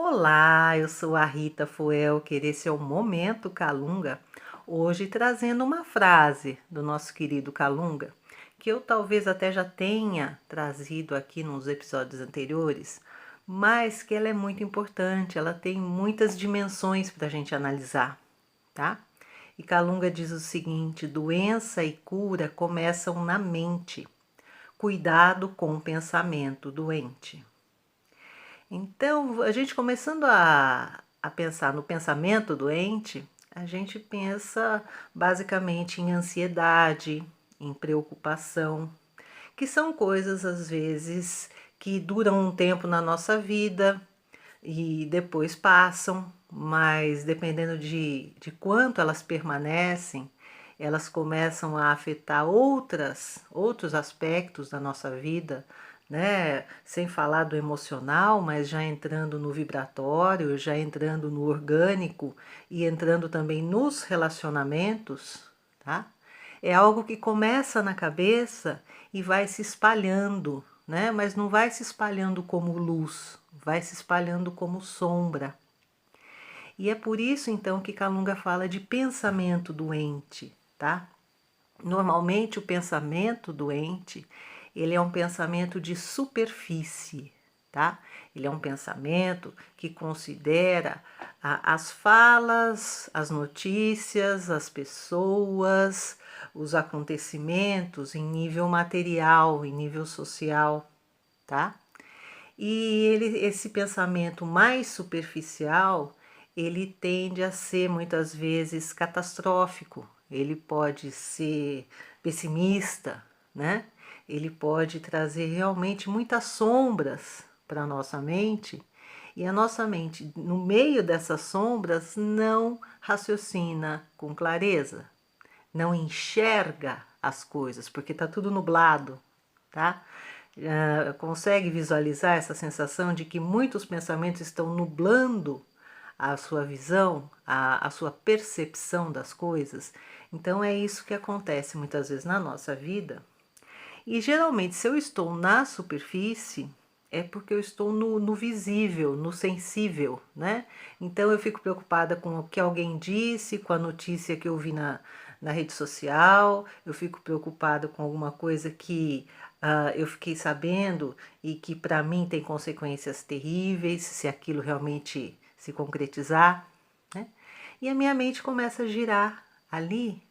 Olá, eu sou a Rita Fuelker, esse é o Momento Calunga, hoje trazendo uma frase do nosso querido Calunga, que eu talvez até já tenha trazido aqui nos episódios anteriores, mas que ela é muito importante, ela tem muitas dimensões para a gente analisar, tá? E Calunga diz o seguinte: doença e cura começam na mente, cuidado com o pensamento doente. Então, a gente começando a pensar no pensamento doente, a gente pensa basicamente em ansiedade, em preocupação, que são coisas às vezes que duram um tempo na nossa vida e depois passam, mas dependendo de quanto elas permanecem, elas começam a afetar outros aspectos da nossa vida, né? Sem falar do emocional, mas já entrando no vibratório, já entrando no orgânico e entrando também nos relacionamentos, tá? É algo que começa na cabeça e vai se espalhando, né? Mas não vai se espalhando como luz, vai se espalhando como sombra. E é por isso então que Calunga fala de pensamento doente, tá? Normalmente o pensamento doente, ele é um pensamento de superfície, tá? Ele é um pensamento que considera as falas, as notícias, as pessoas, os acontecimentos em nível material, em nível social, tá? E esse pensamento mais superficial, ele tende a ser muitas vezes catastrófico, ele pode ser pessimista, né? Ele pode trazer realmente muitas sombras para a nossa mente, e a nossa mente, no meio dessas sombras, não raciocina com clareza, não enxerga as coisas, porque está tudo nublado, tá? Consegue visualizar essa sensação de que muitos pensamentos estão nublando a sua visão, a sua percepção das coisas? Então é isso que acontece muitas vezes na nossa vida. E geralmente, se eu estou na superfície, é porque eu estou no visível, no sensível, né? Então eu fico preocupada com o que alguém disse, com a notícia que eu vi na rede social, eu fico preocupada com alguma coisa que eu fiquei sabendo e que para mim tem consequências terríveis, se aquilo realmente se concretizar, né? E a minha mente começa a girar ali,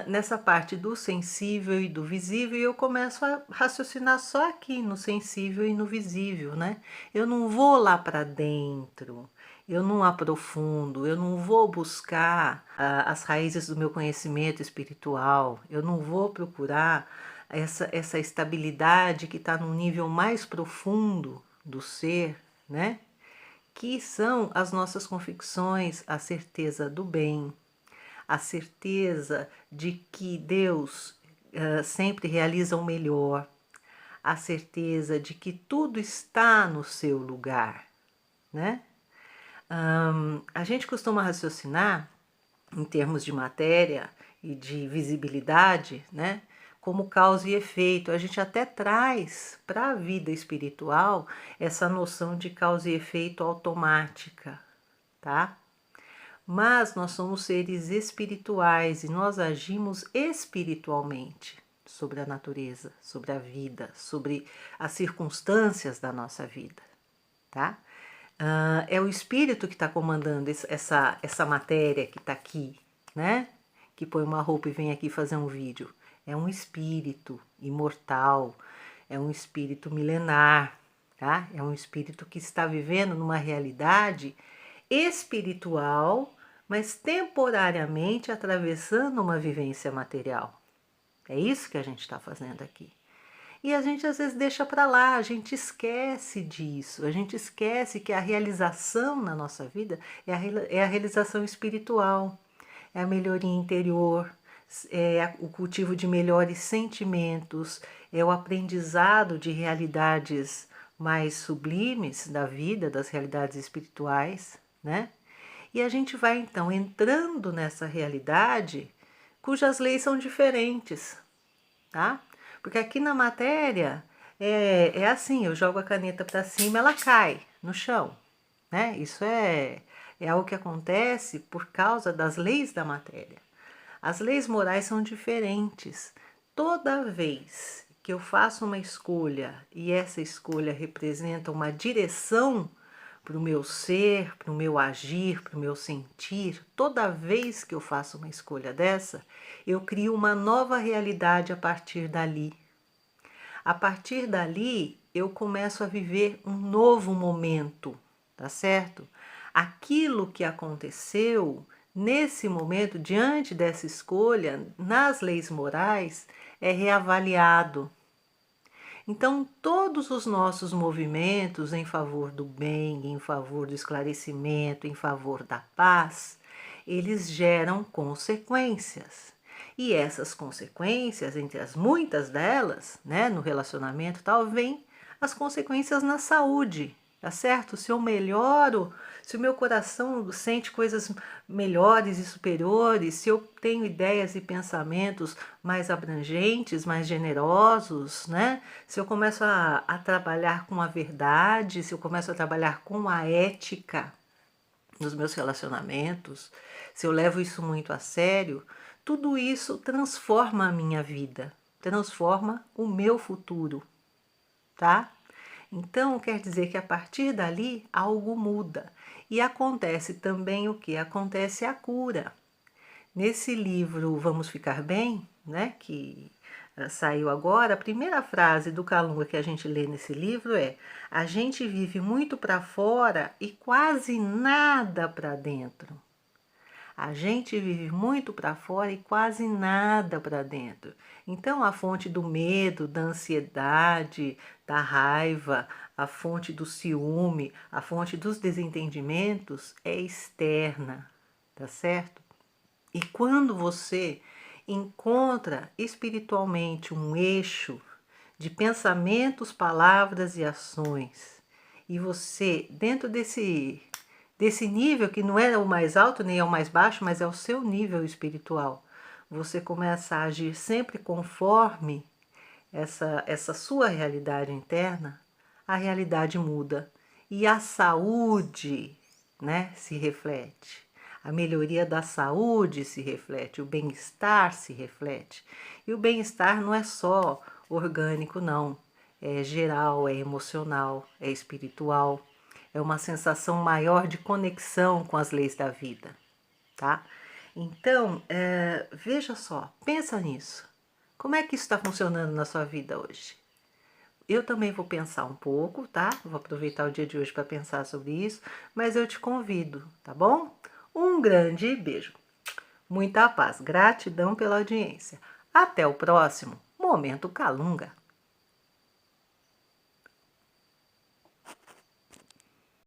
nessa parte do sensível e do visível, e eu começo a raciocinar só aqui no sensível e no visível, né? Eu não vou lá para dentro, eu não aprofundo, eu não vou buscar as raízes do meu conhecimento espiritual, eu não vou procurar essa estabilidade que está no nível mais profundo do ser, né? Que são as nossas convicções, a certeza do bem, a certeza de que Deus sempre realiza o melhor, a certeza de que tudo está no seu lugar, né? A gente costuma raciocinar em termos de matéria e de visibilidade, né? Como causa e efeito. A gente até traz para a vida espiritual essa noção de causa e efeito automática, tá? Mas nós somos seres espirituais e nós agimos espiritualmente sobre a natureza, sobre a vida, sobre as circunstâncias da nossa vida, tá? É o espírito que está comandando essa matéria que está aqui, né? Que põe uma roupa e vem aqui fazer um vídeo. É um espírito imortal, é um espírito milenar, tá? É um espírito que está vivendo numa realidade espiritual, mas temporariamente atravessando uma vivência material. É isso que a gente está fazendo aqui. E a gente às vezes deixa para lá, a gente esquece disso, a gente esquece que a realização na nossa vida é a realização espiritual, é a melhoria interior, é o cultivo de melhores sentimentos, é o aprendizado de realidades mais sublimes da vida, das realidades espirituais, né? E a gente vai então entrando nessa realidade cujas leis são diferentes, tá? Porque aqui na matéria é assim, eu jogo a caneta para cima, ela cai no chão, né? Isso é algo que acontece por causa das leis da matéria. As leis morais são diferentes. Toda vez que eu faço uma escolha e essa escolha representa uma direção para o meu ser, para o meu agir, para o meu sentir, toda vez que eu faço uma escolha dessa, eu crio uma nova realidade a partir dali. A partir dali, eu começo a viver um novo momento, tá certo? Aquilo que aconteceu nesse momento, diante dessa escolha, nas leis morais, é reavaliado. Então, todos os nossos movimentos em favor do bem, em favor do esclarecimento, em favor da paz, eles geram consequências. E essas consequências, entre as muitas delas, né, no relacionamento tal, vem as consequências na saúde, tá certo? Se eu melhoro, se o meu coração sente coisas melhores e superiores, se eu tenho ideias e pensamentos mais abrangentes, mais generosos, né? Se eu começo a trabalhar com a verdade, se eu começo a trabalhar com a ética nos meus relacionamentos, se eu levo isso muito a sério, tudo isso transforma a minha vida, transforma o meu futuro, tá? Então, quer dizer que a partir dali algo muda. E acontece também o que? Acontece a cura. Nesse livro Vamos Ficar Bem, né, que saiu agora, a primeira frase do Calunga que a gente lê nesse livro é: a gente vive muito para fora e quase nada para dentro. A gente vive muito para fora e quase nada para dentro. Então, a fonte do medo, da ansiedade, da raiva, a fonte do ciúme, a fonte dos desentendimentos é externa, tá certo? E quando você encontra espiritualmente um eixo de pensamentos, palavras e ações, e você, dentro desse nível, que não é o mais alto nem é o mais baixo, mas é o seu nível espiritual, você começa a agir sempre conforme essa sua realidade interna, a realidade muda. E a saúde, né, se reflete. A melhoria da saúde se reflete, o bem-estar se reflete. E o bem-estar não é só orgânico, não. É geral, é emocional, é espiritual. É uma sensação maior de conexão com as leis da vida, tá? Então, veja só, pensa nisso. Como é que isso está funcionando na sua vida hoje? Eu também vou pensar um pouco, tá? Vou aproveitar o dia de hoje para pensar sobre isso, mas eu te convido, tá bom? Um grande beijo. Muita paz, gratidão pela audiência. Até o próximo Momento Calunga.